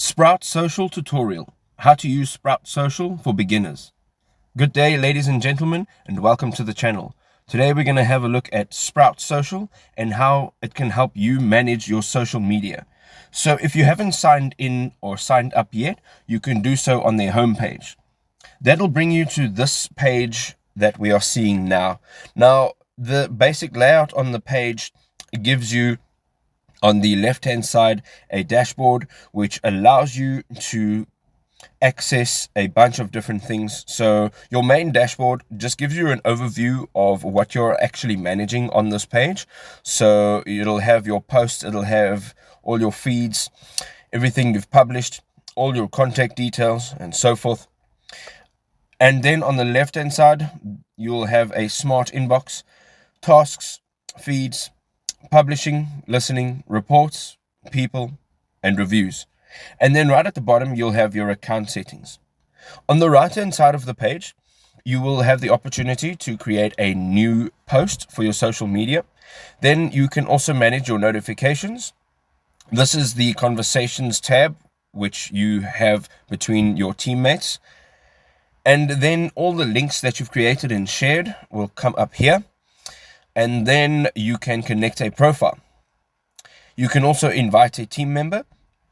Sprout Social tutorial. How to use Sprout Social for beginners. Good day, ladies and gentlemen, and welcome to the channel. Today we're going to have a look at Sprout Social and how it can help you manage your social media. So if you haven't signed in or signed up yet, you can do so on their homepage. That'll bring you to this page that we are seeing now. Now, the basic layout on the page gives you on the left hand side a dashboard which allows you to access a bunch of different things. So your main dashboard just gives you an overview of what you're actually managing on this page. So it'll have your posts, it'll have all your feeds, everything you've published, all your contact details and so forth. And then on the left hand side you'll have a smart inbox, tasks, feeds, publishing, listening, reports, people, and reviews. And then right at the bottom, you'll have your account settings. On the right-hand side of the page, you will have the opportunity to create a new post for your social media. Then you can also manage your notifications. This is the conversations tab, which you have between your teammates. And then all the links that you've created and shared will come up here. And then you can connect a profile. You can also invite a team member,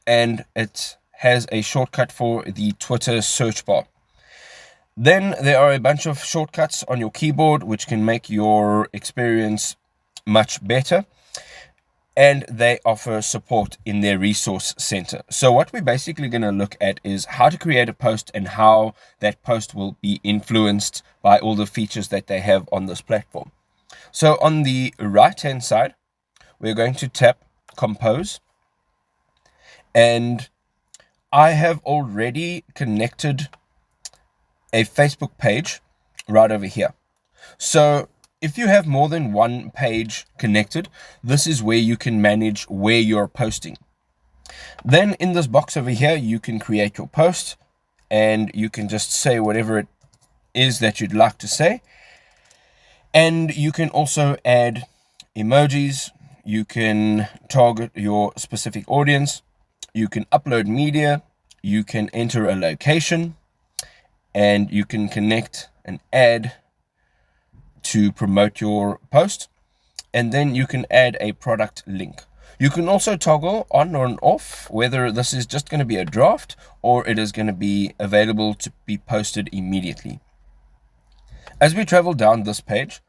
and it has a shortcut for the Twitter search bar. Then there are a bunch of shortcuts on your keyboard which can make your experience much better, and they offer support in their resource center. So what we're basically going to look at is how to create a post and how that post will be influenced by all the features that they have on this platform. So on the right hand side, we're going to tap compose, and I have already connected a Facebook page right over here. So if you have more than one page connected, this is where you can manage where you're posting. Then in this box over here, you can create your post and you can just say whatever it is that you'd like to say. And you can also add emojis, you can target your specific audience, you can upload media, you can enter a location, and you can connect an ad to promote your post, and then you can add a product link. You can also toggle on or off whether this is just going to be a draft or it is going to be available to be posted immediately. As we travel down this page,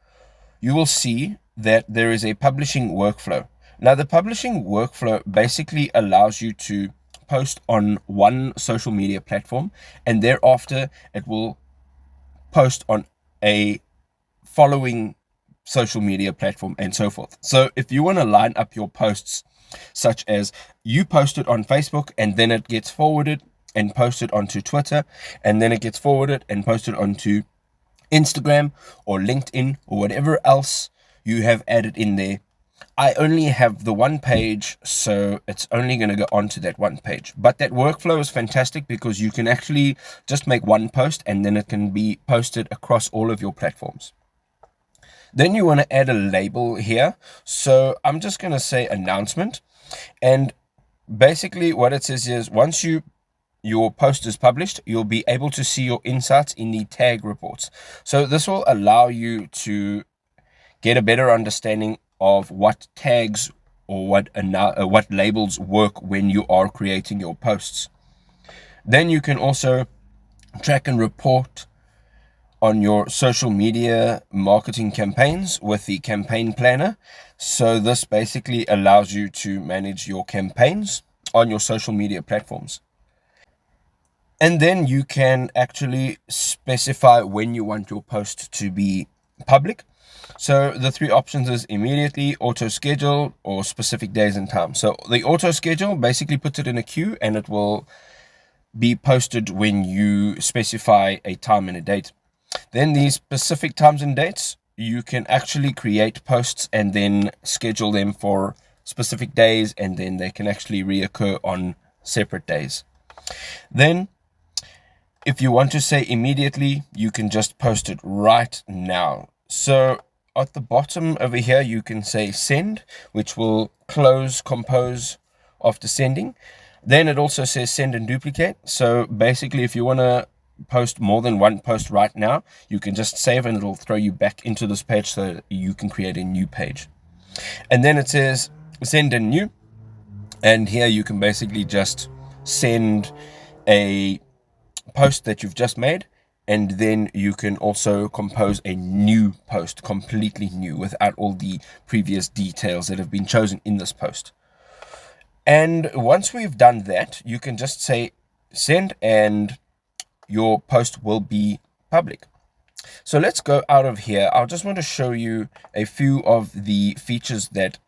you will see that there is a publishing workflow. Now, the publishing workflow basically allows you to post on one social media platform, and thereafter it will post on a following social media platform and so forth. So if you want to line up your posts, such as you post it on Facebook and then it gets forwarded and posted onto Twitter, and then it gets forwarded and posted onto Instagram or LinkedIn or whatever else you have added in there. I only have the one page, so it's only going to go onto that one page. But that workflow is fantastic because you can actually just make one post and then it can be posted across all of your platforms. Then you want to add a label here. So I'm just going to say announcement. And basically what it says is once your post is published, you'll be able to see your insights in the tag reports. So this will allow you to get a better understanding of what tags or what labels work when you are creating your posts. Then you can also track and report on your social media marketing campaigns with the campaign planner. So this basically allows you to manage your campaigns on your social media platforms. And then you can actually specify when you want your post to be public. So the three options is immediately, auto schedule, or specific days and times. So the auto schedule basically puts it in a queue and it will be posted when you specify a time and a date. Then the specific times and dates, you can actually create posts and then schedule them for specific days, and then they can actually reoccur on separate days. Then if you want to say immediately, you can just post it right now. So at the bottom over here, you can say send, which will close compose after sending. Then it also says send and duplicate. So basically, if you want to post more than one post right now, you can just save and it'll throw you back into this page so you can create a new page. And then it says send and new. And here you can basically just send a post that you've just made, and then you can also compose a new post, completely new, without all the previous details that have been chosen in this post. And once we've done that, you can just say send and your post will be public. So let's go out of here. I just want to show you a few of the features that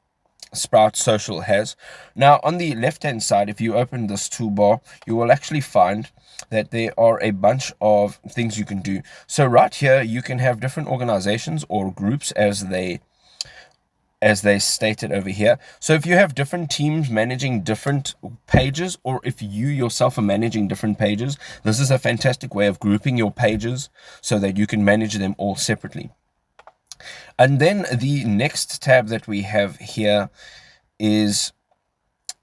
Sprout Social has. Now, on the left-hand side, if you open this toolbar, you will actually find that there are a bunch of things you can do. So right here, you can have different organizations or groups as they stated over here. So if you have different teams managing different pages, or if you yourself are managing different pages, this is a fantastic way of grouping your pages so that you can manage them all separately. And then the next tab that we have here is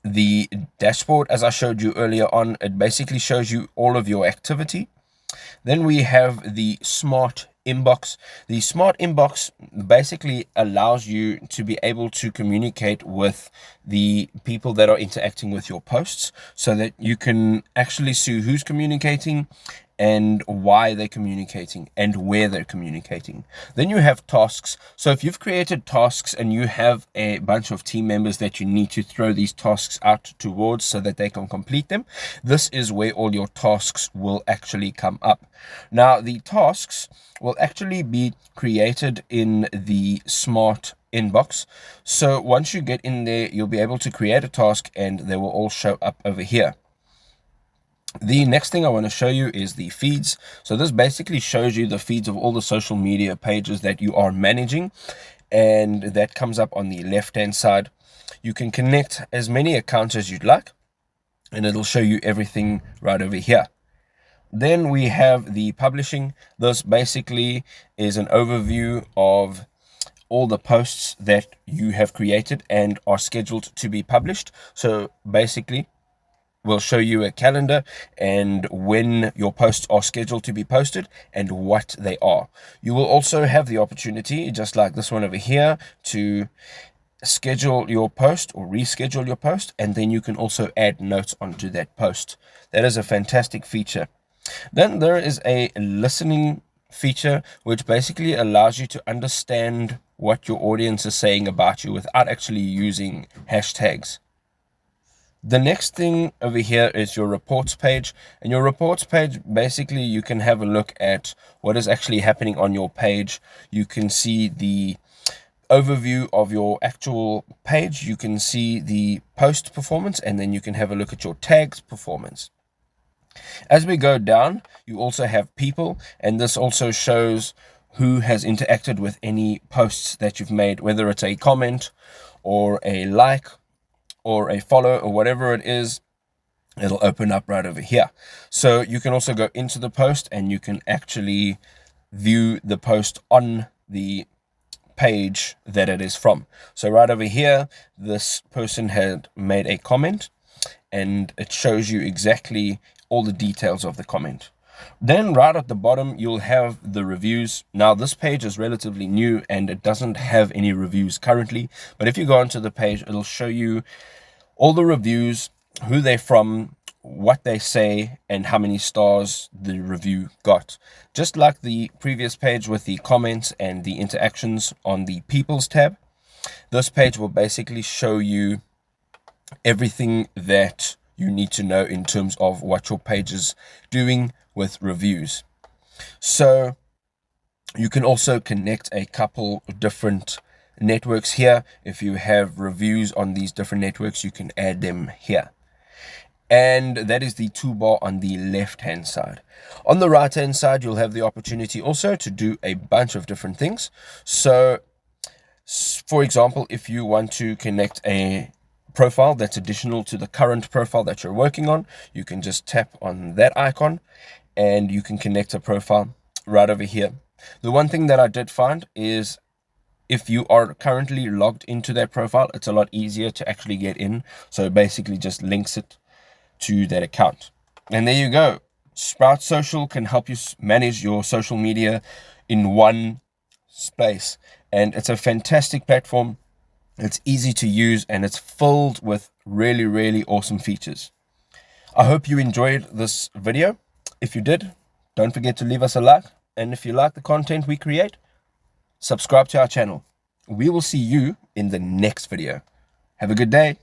the dashboard. As I showed you earlier on, it basically shows you all of your activity. Then we have the smart inbox. The smart inbox basically allows you to be able to communicate with the people that are interacting with your posts so that you can actually see who's communicating and why they're communicating and where they're communicating. Then you have tasks. So if you've created tasks and you have a bunch of team members that you need to throw these tasks out towards so that they can complete them, this is where all your tasks will actually come up. Now, the tasks will actually be created in the smart inbox. So once you get in there, you'll be able to create a task and they will all show up over here. The next thing I want to show you is the feeds. So this basically shows you the feeds of all the social media pages that you are managing, and that comes up on the left hand side. You can connect as many accounts as you'd like, and it'll show you everything right over here. Then we have the publishing. This basically is an overview of all the posts that you have created and are scheduled to be published. So basically, we'll show you a calendar and when your posts are scheduled to be posted and what they are. You will also have the opportunity, just like this one over here, to schedule your post or reschedule your post, and then you can also add notes onto that post. That is a fantastic feature. Then there is a listening feature, which basically allows you to understand what your audience is saying about you without actually using hashtags. The next thing over here is your reports page, and your reports page, basically you can have a look at what is actually happening on your page. You can see the overview of your actual page, you can see the post performance, and then you can have a look at your tags performance. As we go down, you also have people, and this also shows who has interacted with any posts that you've made, whether it's a comment or a like or a follow or whatever it is. It'll open up right over here. So you can also go into the post and you can actually view the post on the page that it is from. So right over here, this person had made a comment and it shows you exactly all the details of the comment. Then right at the bottom, you'll have the reviews. Now this page is relatively new and it doesn't have any reviews currently, but if you go onto the page, it'll show you all the reviews, who they're from, what they say, and how many stars the review got. Just like the previous page with the comments and the interactions on the People's tab, this page will basically show you everything that you need to know in terms of what your page is doing with reviews. So you can also connect a couple of different networks here. If you have reviews on these different networks, you can add them here. And that is the toolbar on the left hand side. On the right hand side, you'll have the opportunity also to do a bunch of different things. So for example, if you want to connect a profile that's additional to the current profile that you're working on, you can just tap on that icon and you can connect a profile right over here. The one thing that I did find is if you are currently logged into that profile, it's a lot easier to actually get in. So it basically just links it to that account. And there you go. Sprout Social can help you manage your social media in one space. And it's a fantastic platform. It's easy to use and it's filled with really, really awesome features. I hope you enjoyed this video. If you did, don't forget to leave us a like. And if you like the content we create, subscribe to our channel. We will see you in the next video. Have a good day.